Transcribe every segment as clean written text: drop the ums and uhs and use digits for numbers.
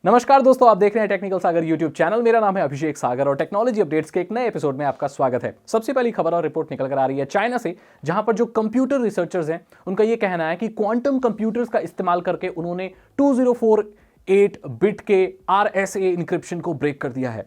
नमस्कार दोस्तों, आप देख रहे हैं टेक्निकल सागर यूट्यूब चैनल। मेरा नाम है अभिषेक सागर और टेक्नोलॉजी अपडेट्स के एक नए एपिसोड में आपका स्वागत है। सबसे पहली खबर और रिपोर्ट निकल कर आ रही है चाइना से, जहां पर जो कंप्यूटर रिसर्चर्स हैं उनका यह कहना है कि क्वांटम कंप्यूटर्स का इस्तेमाल करके उन्होंने 2048 बिट के RSA इंक्रिप्शन को ब्रेक कर दिया है,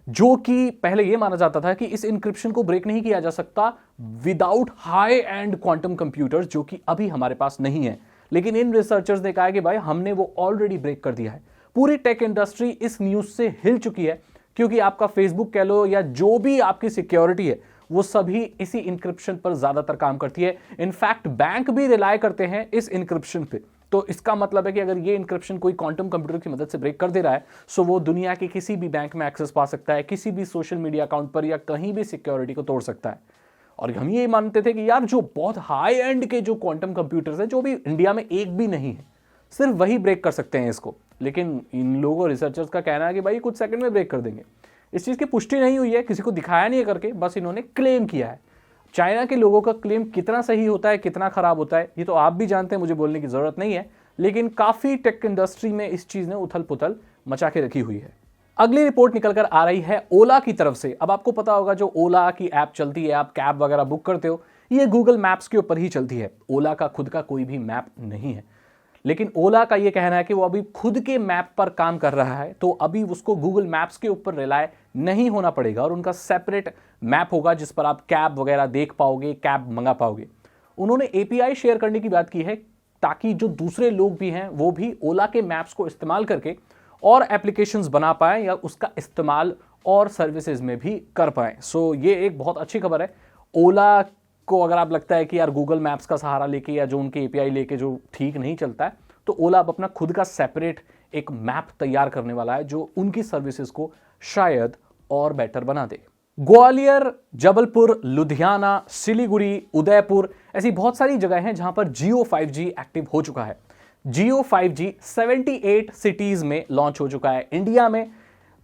जो कि पहले यह माना जाता था कि इस इंक्रिप्शन को ब्रेक नहीं किया जा सकता without high and quantum computers, जो कि अभी हमारे पास नहीं है। लेकिन इन रिसर्चर्स ने कहा कि भाई हमने वो ऑलरेडी ब्रेक कर दिया है। पूरी टेक इंडस्ट्री इस न्यूज से हिल चुकी है, क्योंकि आपका फेसबुक कह लो या जो भी आपकी सिक्योरिटी है वो सभी इसी इंक्रिप्शन पर ज्यादातर काम करती है। इनफैक्ट बैंक भी रिलाय करते हैं इस इंक्रिप्शन पे। तो इसका मतलब है कि अगर ये इंक्रिप्शन कोई क्वांटम कंप्यूटर की मदद से ब्रेक कर दे रहा है, सो वो दुनिया के किसी भी बैंक में एक्सेस पा सकता है, किसी भी सोशल मीडिया अकाउंट पर या कहीं भी सिक्योरिटी को तोड़ सकता है। और हम ये मानते थे कि यार जो बहुत हाई एंड के जो क्वांटम कंप्यूटर्स हैं, जो भी इंडिया में एक भी नहीं है, सिर्फ वही ब्रेक कर सकते हैं इसको। लेकिन इन लोगों रिसर्चर्स का कहना है कि भाई कुछ सेकंड में ब्रेक कर देंगे। इस चीज़ की पुष्टि नहीं हुई है, किसी को दिखाया नहीं है करके, बस इन्होंने क्लेम किया है। चाइना के लोगों का क्लेम कितना सही होता है, कितना खराब होता है, ये तो आप भी जानते हैं, मुझे बोलने की जरूरत नहीं है। लेकिन काफ़ी टेक इंडस्ट्री में इस चीज़ ने उथल पुथल मचा के रखी हुई है। अगली रिपोर्ट निकल कर आ रही है ओला की तरफ से। अब आपको पता होगा जो ओला की ऐप चलती है, आप कैब वगैरह बुक करते हो, ये गूगल मैप्स के ऊपर ही चलती है। ओला का खुद का कोई भी मैप नहीं है, लेकिन ओला का यह कहना है कि वो अभी खुद के मैप पर काम कर रहा है, तो अभी उसको गूगल मैप्स के ऊपर रिलाय नहीं होना पड़ेगा और उनका सेपरेट मैप होगा जिस पर आप कैब वगैरह देख पाओगे, कैब मंगा पाओगे। उन्होंने API शेयर करने की बात की है, ताकि जो दूसरे लोग भी हैं वो भी ओला के मैप्स को इस्तेमाल करके और एप्लीकेशंस बना पाए या उसका इस्तेमाल और सर्विसेज में भी कर पाए। सो ये एक बहुत अच्छी खबर है। ओला को अगर आप लगता है कि यार गूगल मैप्स का सहारा लेके या जो उनके API लेके जो ठीक नहीं चलता है, तो ओला अब अपना खुद का सेपरेट एक मैप तैयार करने वाला है जो उनकी सर्विसेज को शायद और बेटर बना दे। ग्वालियर, जबलपुर, लुधियाना, सिलीगुड़ी, उदयपुर ऐसी बहुत सारी जगह हैं जहां पर Jio 5G एक्टिव हो चुका है। Jio 5G 78 सिटीज में लॉन्च हो चुका है इंडिया में।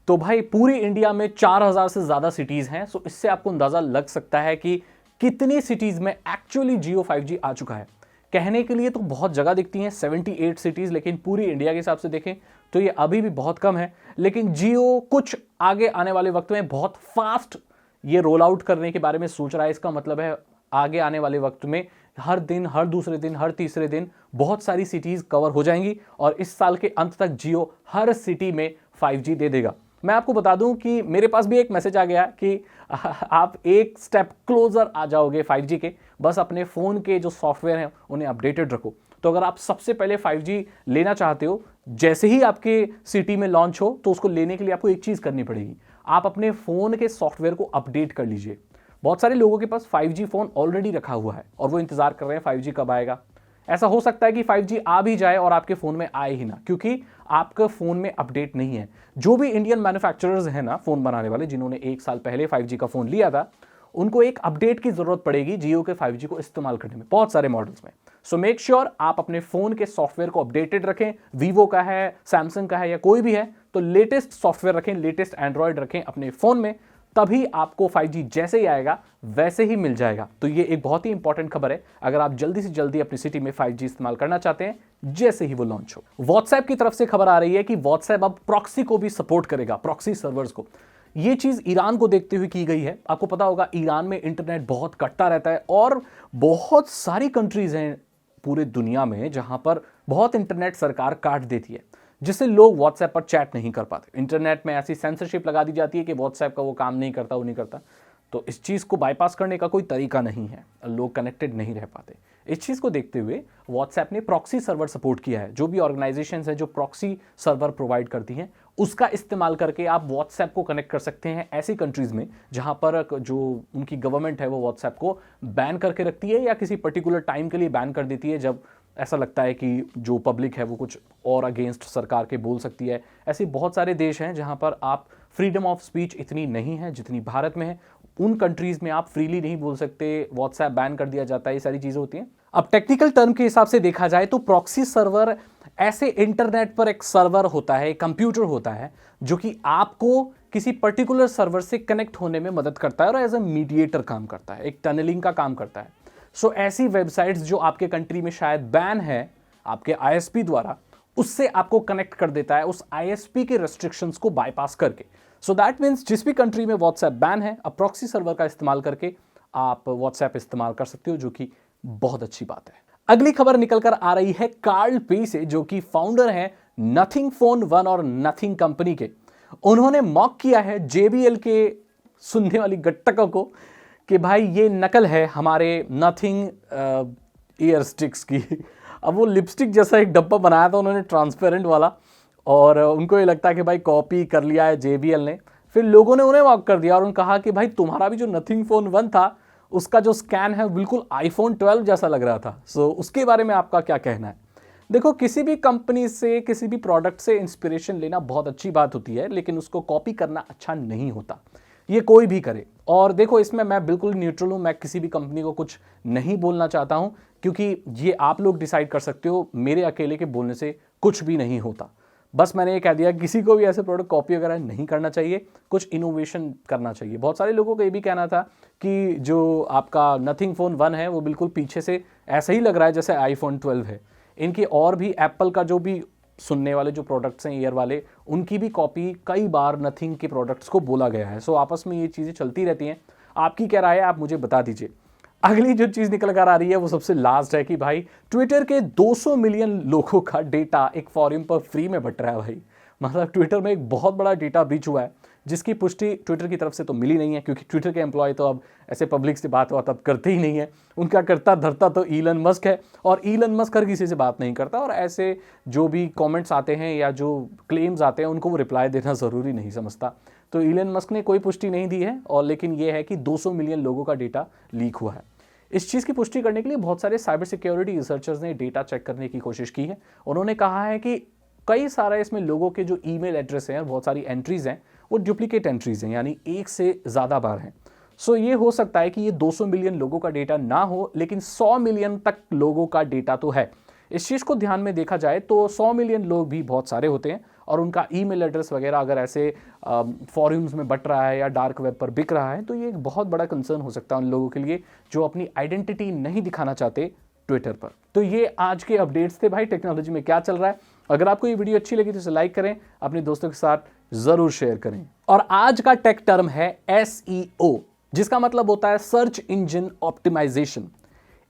तो भाई पूरी इंडिया में 4000 से ज्यादा सिटीज हैं। सो इससे आपको अंदाजा लग सकता है कि कितनी सिटीज में एक्चुअली Jio 5G आ चुका है। कहने के लिए तो बहुत जगह दिखती हैं 78 सिटीज, लेकिन पूरी इंडिया के हिसाब से देखें तो ये अभी भी बहुत कम है। लेकिन Jio कुछ आगे आने वाले वक्त में बहुत फास्ट ये रोल आउट करने के बारे में सोच रहा है। इसका मतलब है आगे आने वाले वक्त में हर दिन, हर दूसरे दिन, हर तीसरे दिन बहुत सारी सिटीज कवर हो जाएंगी और इस साल के अंत तक Jio हर सिटी में 5G दे देगा। मैं आपको बता दूं कि मेरे पास भी एक मैसेज आ गया कि आप एक स्टेप क्लोजर आ जाओगे 5G के। बस अपने फ़ोन के जो सॉफ्टवेयर हैं उन्हें अपडेटेड रखो। तो अगर आप सबसे पहले 5G लेना चाहते हो, जैसे ही आपके सिटी में लॉन्च हो, तो उसको लेने के लिए आपको एक चीज़ करनी पड़ेगी, आप अपने फ़ोन के सॉफ्टवेयर को अपडेट कर लीजिए। बहुत सारे लोगों के पास 5G फ़ोन ऑलरेडी रखा हुआ है और वो इंतज़ार कर रहे हैं 5G कब आएगा। ऐसा हो सकता है कि 5G आ भी जाए और आपके फ़ोन में आए ही ना, क्योंकि आपका फ़ोन में अपडेट नहीं है। जो भी इंडियन मैन्युफैक्चरर्स हैं ना, फ़ोन बनाने वाले, जिन्होंने 1 साल पहले 5G का फ़ोन लिया था, उनको एक अपडेट की ज़रूरत पड़ेगी Jio के 5G को इस्तेमाल करने में, बहुत सारे मॉडल्स में। सो मेक श्योर आप अपने फ़ोन के सॉफ्टवेयर को अपडेटेड रखें। वीवो का है, सैमसंग का है या कोई भी है, तो लेटेस्ट सॉफ्टवेयर रखें, लेटेस्ट एंड्रॉयड रखें अपने फ़ोन में, तभी आपको 5G जैसे ही आएगा वैसे ही मिल जाएगा। तो ये एक बहुत ही इंपॉर्टेंट खबर है अगर आप जल्दी से जल्दी अपनी सिटी में 5G इस्तेमाल करना चाहते हैं जैसे ही वो लॉन्च हो। व्हाट्सएप की तरफ से खबर आ रही है कि व्हाट्सएप अब प्रॉक्सी को भी सपोर्ट करेगा, प्रॉक्सी सर्वर्स को। ये चीज ईरान को देखते हुए की गई है। आपको पता होगा ईरान में इंटरनेट बहुत कट्टा रहता है और बहुत सारी कंट्रीज हैं पूरे दुनिया में जहां पर बहुत इंटरनेट सरकार काट देती है, जिससे लोग व्हाट्सएप पर चैट नहीं कर पाते। इंटरनेट में ऐसी सेंसरशिप लगा दी जाती है कि व्हाट्सएप का वो काम नहीं करता, वो नहीं करता। तो इस चीज़ को बाईपास करने का कोई तरीका नहीं है, लोग कनेक्टेड नहीं रह पाते। इस चीज़ को देखते हुए व्हाट्सएप ने प्रॉक्सी सर्वर सपोर्ट किया है। जो भी ऑर्गेनाइजेशंस हैं जो प्रॉक्सी सर्वर प्रोवाइड करती हैं, उसका इस्तेमाल करके आप व्हाट्सएप को कनेक्ट कर सकते हैं ऐसी कंट्रीज़ में जहां पर जो उनकी गवर्नमेंट है वो व्हाट्सएप को बैन करके रखती है या किसी पर्टिकुलर टाइम के लिए बैन कर देती है, जब ऐसा लगता है कि जो पब्लिक है वो कुछ और अगेंस्ट सरकार के बोल सकती है। ऐसे बहुत सारे देश हैं जहां पर आप फ्रीडम ऑफ स्पीच इतनी नहीं है जितनी भारत में है। उन कंट्रीज में आप फ्रीली नहीं बोल सकते, व्हाट्सएप बैन कर दिया जाता है, ये सारी चीज़ें होती हैं। अब टेक्निकल टर्म के हिसाब से देखा जाए तो प्रॉक्सी सर्वर ऐसे इंटरनेट पर एक सर्वर होता है, एक कंप्यूटर होता है जो कि आपको किसी पर्टिकुलर सर्वर से कनेक्ट होने में मदद करता है और एज ए मीडिएटर काम करता है, एक टनलिंग का काम करता है। सो ऐसी वेबसाइट्स जो आपके कंट्री में शायद बैन है आपके ISP द्वारा, उससे आपको कनेक्ट कर देता है उस आईएसपी के रेस्ट्रिक्शंस को बाईपास करके। सो दैट मीन्स जिस भी कंट्री में व्हाट्सएप बैन है, अब प्रॉक्सी सर्वर का इस्तेमाल करके आप व्हाट्सएप इस्तेमाल कर सकते हो, जो कि बहुत अच्छी बात है। अगली खबर निकल कर आ रही है कार्ल पे से, जो कि फाउंडर हैं नथिंग फोन 1 और नथिंग कंपनी के। उन्होंने मॉक किया है JBL के सुनने वाली गट्टकों को कि भाई ये नकल है हमारे नथिंग ईयर स्टिक्स की। अब वो लिपस्टिक जैसा एक डब्बा बनाया था उन्होंने ट्रांसपेरेंट वाला, और उनको ये लगता है कि भाई कॉपी कर लिया है JBL ने। फिर लोगों ने उन्हें मॉक कर दिया और उन्होंने कहा कि भाई तुम्हारा भी जो नथिंग फोन 1 था उसका जो स्कैन है बिल्कुल iPhone 12 जैसा लग रहा था। सो उसके बारे में आपका क्या कहना है? देखो, किसी भी कंपनी से, किसी भी प्रोडक्ट से इंस्पिरेशन लेना बहुत अच्छी बात होती है, लेकिन उसको कॉपी करना अच्छा नहीं होता, ये कोई भी करे। और देखो, इसमें मैं बिल्कुल न्यूट्रल हूं, मैं किसी भी कंपनी को कुछ नहीं बोलना चाहता हूं, क्योंकि ये आप लोग डिसाइड कर सकते हो, मेरे अकेले के बोलने से कुछ भी नहीं होता। बस मैंने ये कह दिया किसी को भी ऐसे प्रोडक्ट कॉपी वगैरह नहीं करना चाहिए, कुछ इनोवेशन करना चाहिए। बहुत सारे लोगों का ये भी कहना था कि जो आपका नथिंग फोन 1 है वो बिल्कुल पीछे से ऐसा ही लग रहा है जैसे iPhone 12 है। इनकी और भी एप्पल का जो भी सुनने वाले जो प्रोडक्ट्स हैं ईयर वाले, उनकी भी कॉपी कई बार नथिंग के प्रोडक्ट्स को बोला गया है। सो आपस में ये चीज़ें चलती रहती हैं। आपकी क्या राय है, आप मुझे बता दीजिए। अगली जो चीज़ निकल कर आ रही है वो सबसे लास्ट है कि भाई ट्विटर के 200 मिलियन लोगों का डेटा एक फॉरम पर फ्री में बट रहा है। भाई मतलब ट्विटर में एक बहुत बड़ा डेटा ब्रीच हुआ है, जिसकी पुष्टि ट्विटर की तरफ से तो मिली नहीं है, क्योंकि ट्विटर के एम्प्लॉय तो अब ऐसे पब्लिक से बात तब करते ही नहीं है। उनका करता धरता तो ईलन मस्क है, और ईलन मस्क हर किसी से बात नहीं करता, और ऐसे जो भी कमेंट्स आते हैं या जो क्लेम्स आते हैं उनको वो रिप्लाई देना ज़रूरी नहीं समझता। तो ईलन मस्क ने कोई पुष्टि नहीं दी है, और लेकिन ये है कि 200 मिलियन लोगों का डेटा लीक हुआ है। इस चीज़ की पुष्टि करने के लिए बहुत सारे साइबर सिक्योरिटी रिसर्चर्स ने डेटा चेक करने की कोशिश की है। उन्होंने कहा है कि कई सारे इसमें लोगों के जो ईमेल एड्रेस हैं और बहुत सारी एंट्रीज हैं वो डुप्लीकेट एंट्रीज हैं, यानी एक से ज़्यादा बार हैं। सो ये हो सकता है कि ये 200 मिलियन लोगों का डेटा ना हो, लेकिन 100 मिलियन तक लोगों का डेटा तो है। इस चीज़ को ध्यान में देखा जाए तो 100 मिलियन लोग भी बहुत सारे होते हैं, और उनका ईमेल एड्रेस वगैरह अगर ऐसे फॉरम्स में बट रहा है या डार्क वेब पर बिक रहा है, तो ये एक बहुत बड़ा कंसर्न हो सकता है उन लोगों के लिए जो अपनी आइडेंटिटी नहीं दिखाना चाहते ट्विटर पर। तो ये आज के अपडेट्स थे भाई, टेक्नोलॉजी में क्या चल रहा है। अगर आपको ये वीडियो अच्छी लगी तो इसे लाइक करें, अपने दोस्तों के साथ जरूर शेयर करें। और आज का टेक टर्म है SEO, जिसका मतलब होता है सर्च इंजन ऑप्टिमाइजेशन।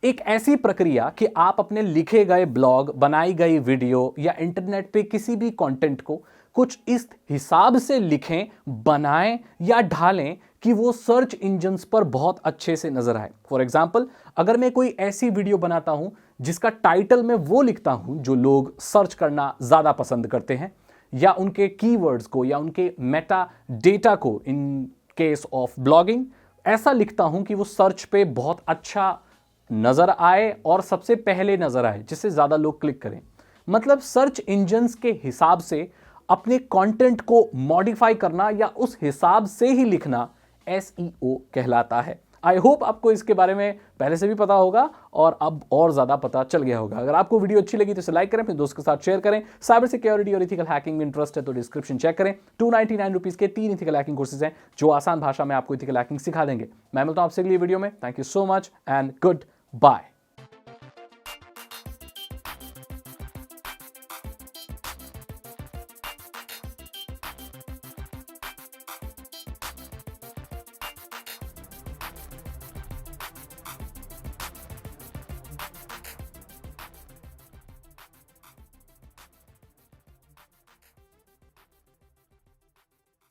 एक ऐसी प्रक्रिया कि आप अपने लिखे गए ब्लॉग, बनाई गई वीडियो या इंटरनेट पे किसी भी कंटेंट को कुछ इस हिसाब से लिखें, बनाएं या ढालें कि वो सर्च इंजन्स पर बहुत अच्छे से नजर आए। फॉर एग्जाम्पल, अगर मैं कोई ऐसी वीडियो बनाता हूं जिसका टाइटल मैं वो लिखता हूं जो लोग सर्च करना ज्यादा पसंद करते हैं, या उनके कीवर्ड्स को या उनके मेटा डेटा को, इन केस ऑफ ब्लॉगिंग, ऐसा लिखता हूं कि वो सर्च पे बहुत अच्छा नजर आए और सबसे पहले नजर आए, जिससे ज्यादा लोग क्लिक करें। मतलब सर्च इंजन्स के हिसाब से अपने कंटेंट को मॉडिफाई करना या उस हिसाब से ही लिखना SEO कहलाता है। आई होप आपको इसके बारे में पहले से भी पता होगा और अब और ज्यादा पता चल गया होगा। अगर आपको वीडियो अच्छी लगी तो इसे लाइक करें, अपने दोस्त के साथ शेयर करें। साइबर सिक्योरिटी और इथिकल हैकिंग में इंटरेस्ट है तो डिस्क्रिप्शन चेक करें। 299 रुपीज के 3 इथिकल हैकिंग कोर्सेज हैं जो आसान भाषा में आपको इथिकल हैकिंग सिखा देंगे। मैं मिलता हूं आपसे अगली वीडियो में। Thank you so much and good bye.